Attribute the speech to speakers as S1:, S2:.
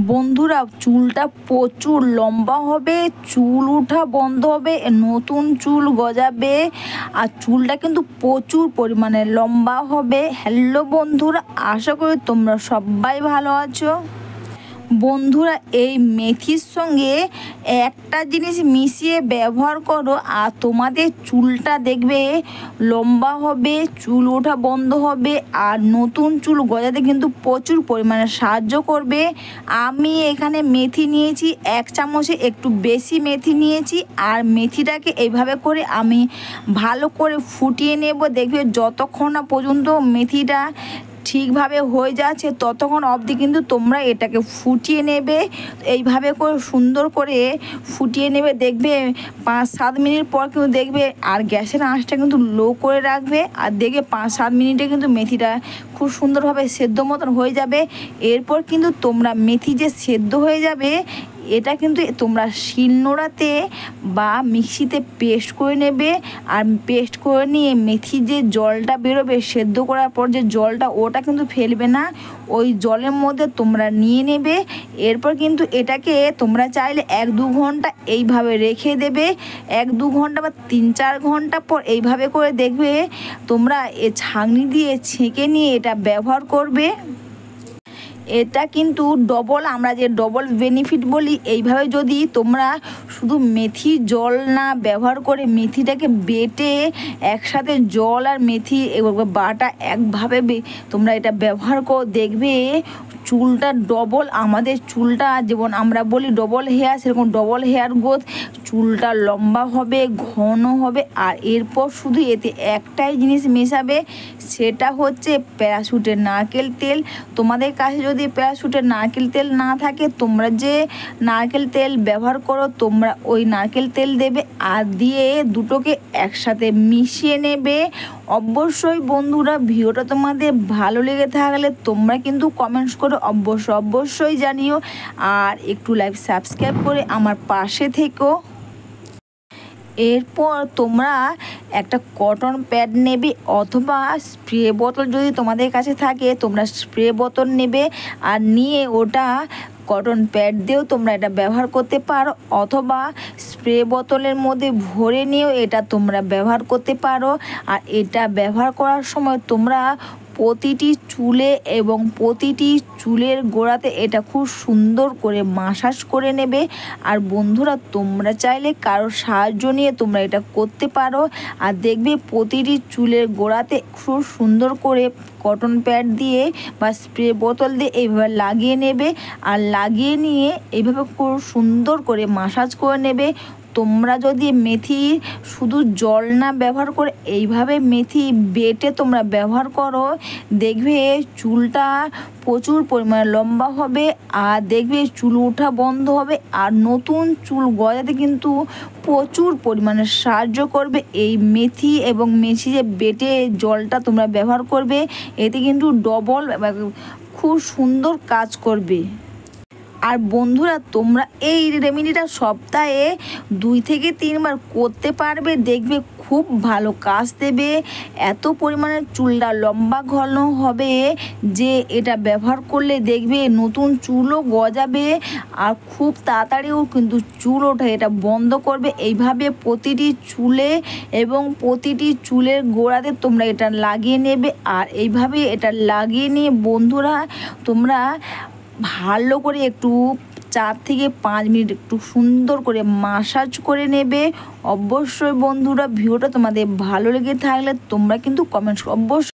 S1: বন্ধুরা, চুলটা প্রচুর লম্বা হবে, চুল ওঠা বন্ধ হবে, নতুন চুল গজাবে আর চুলটা কিন্তু প্রচুর পরিমাণে লম্বা হবে। হ্যালো বন্ধুরা, আশা করি তোমরা সবাই ভালো আছো। বন্ধুরা, এই মেথির সঙ্গে একটা জিনিস মিশিয়ে ব্যবহার করো আর তোমাদের চুলটা দেখবে লম্বা হবে, চুল ওঠা বন্ধ হবে আর নতুন চুল গজাতে কিন্তু প্রচুর পরিমাণে সাহায্য করবে। আমি এখানে মেথি নিয়েছি 1 চামচে একটু বেশি মেথি নিয়েছি আর মেথিটাকে এইভাবে করে আমি ভালো করে ফুটিয়ে নেব। দেখবে যতক্ষণ না পর্যন্ত মেথিটা ঠিকভাবে হয়ে যাচ্ছে ততক্ষণ অবধি কিন্তু তোমরা এটাকে ফুটিয়ে নেবে। এইভাবে করে সুন্দর করে ফুটিয়ে নেবে। দেখবে 5-7 মিনিট পর কিন্তু দেখবে, আর গ্যাসের আঁচটা কিন্তু লো করে রাখবে আর দেখবে 5-7 মিনিটে কিন্তু মেথিটা খুব সুন্দরভাবে সেদ্ধ মতন হয়ে যাবে। এরপর কিন্তু তোমরা মেথি যে সেদ্ধ হয়ে যাবে এটা কিন্তু তোমরা শিলনোড়াতে বা মিক্সিতে পেস্ট করে নেবে। আর পেস্ট করে নিয়ে মেথি যে জলটা বেরোবে সেদ্ধ করার পর যে জলটা, ওটা কিন্তু ফেলবে না, ওই জলের মধ্যে তোমরা নিয়ে নেবে। এরপর কিন্তু এটাকে তোমরা চাইলে 1-2 ঘন্টা এইভাবে রেখে দেবে। 1-2 ঘন্টা বা 3-4 ঘন্টা পর এইভাবে করে দেখবে তোমরা ছাঁকনি দিয়ে ছেঁকে নিয়ে এটা ব্যবহার করবে। এটা কিন্তু আমরা যে ডবল বেনিফিট বলি। এইভাবে যদি তোমরা শুধু মেথি জল না ব্যবহার করে মেথিটাকে বেটে একসাথে জল আর মেথি বাটা একভাবে তোমরা এটা ব্যবহার করো, দেখবে চুলটা ডবল, আমাদের চুলটা যেমন আমরা বলি ডবল হেয়ার, সেরকম ডবল হেয়ার গ্রোথ, চুলটা লম্বা হবে, ঘন হবে। আর এরপর শুধু এতে একটাই জিনিস মেশাবে, সেটা হচ্ছে প্যারাশুটের নারকেল তেল। তোমাদের কাছে যদি প্যারাশুটের নারকেল তেল না থাকে, তোমরা যে নারকেল তেল ব্যবহার করো তোমরা ওই নারকেল তেল দেবে আর দিয়ে দুটোকে একসাথে মিশিয়ে নেবে। অবশ্যই বন্ধুরা, ভিডিওটা তোমাদের ভালো লেগে থাকলে তোমরা কিন্তু কমেন্টস করে অবশ্যই জানিও আর একটু লাইক সাবস্ক্রাইব করে আমার পাশে থেকো। এরপর তোমরা একটা কটন প্যাড নেবে অথবা স্প্রে বোতল যদি তোমাদের কাছে থাকে তোমরা স্প্রে বোতল নেবে আর নিয়ে ওটা কটন প্যাড দিয়েও তোমরা এটা ব্যবহার করতে পারো অথবা স্প্রে বোতলের মধ্যে ভরে নিয়েও এটা তোমরা ব্যবহার করতে পারো। আর এটা ব্যবহার করার সময় তোমরা প্রতিটি চুলে এবং প্রতিটি চুলের গোড়াতে এটা খুব সুন্দর করে মাসাজ করে নেবে। আর বন্ধুরা, তোমরা চাইলে কারোর সাহায্য নিয়ে তোমরা এটা করতে পারো। আর দেখবে প্রতিটি চুলের গোড়াতে খুব সুন্দর করে কটন প্যাড দিয়ে বা স্প্রে বোতল দিয়ে এইভাবে লাগিয়ে নেবে আর লাগিয়ে নিয়ে এইভাবে খুব সুন্দর করে মাসাজ করে নেবে। তোমরা যদি মেথি শুধু জল না ব্যবহার করে এইভাবে মেথি বেটে তোমরা ব্যবহার করো, দেখবে চুলটা প্রচুর পরিমাণে লম্বা হবে আর দেখবে চুল ওঠা বন্ধ হবে আর নতুন চুল গজাতে কিন্তু প্রচুর পরিমাণে সাহায্য করবে। এই মেথি এবং মেথি যে বেটে জলটা তোমরা ব্যবহার করবে, এতে কিন্তু ডবল খুব সুন্দর কাজ করবে। আর বন্ধুরা, তোমরা এই রেমেডিটা সপ্তাহে 2 থেকে 3 বার করতে পারবে, দেখবে খুব ভালো কাজ দেবে। এত পরিমাণে চুলটা লম্বা ঘন হবে যে এটা ব্যবহার করলে দেখবে নতুন চুলও গজাবে আর খুব তাড়াতাড়িও কিন্তু চুল ওঠে এটা বন্ধ করবে। এইভাবে প্রতিটি চুলে এবং প্রতিটি চুলের গোড়াতে তোমরা এটা লাগিয়ে নেবে। আর এইভাবে এটা লাগিয়ে নিয়ে বন্ধুরা তোমরা ভালো করে একটু 4 থেকে 5 মিনিট একটু সুন্দর করে মাসাজ করে নেবে। অবশ্যই বন্ধুরা, ভিডিওটা তোমাদের ভালো লেগে থাকলে তোমরা কিন্তু কমেন্টস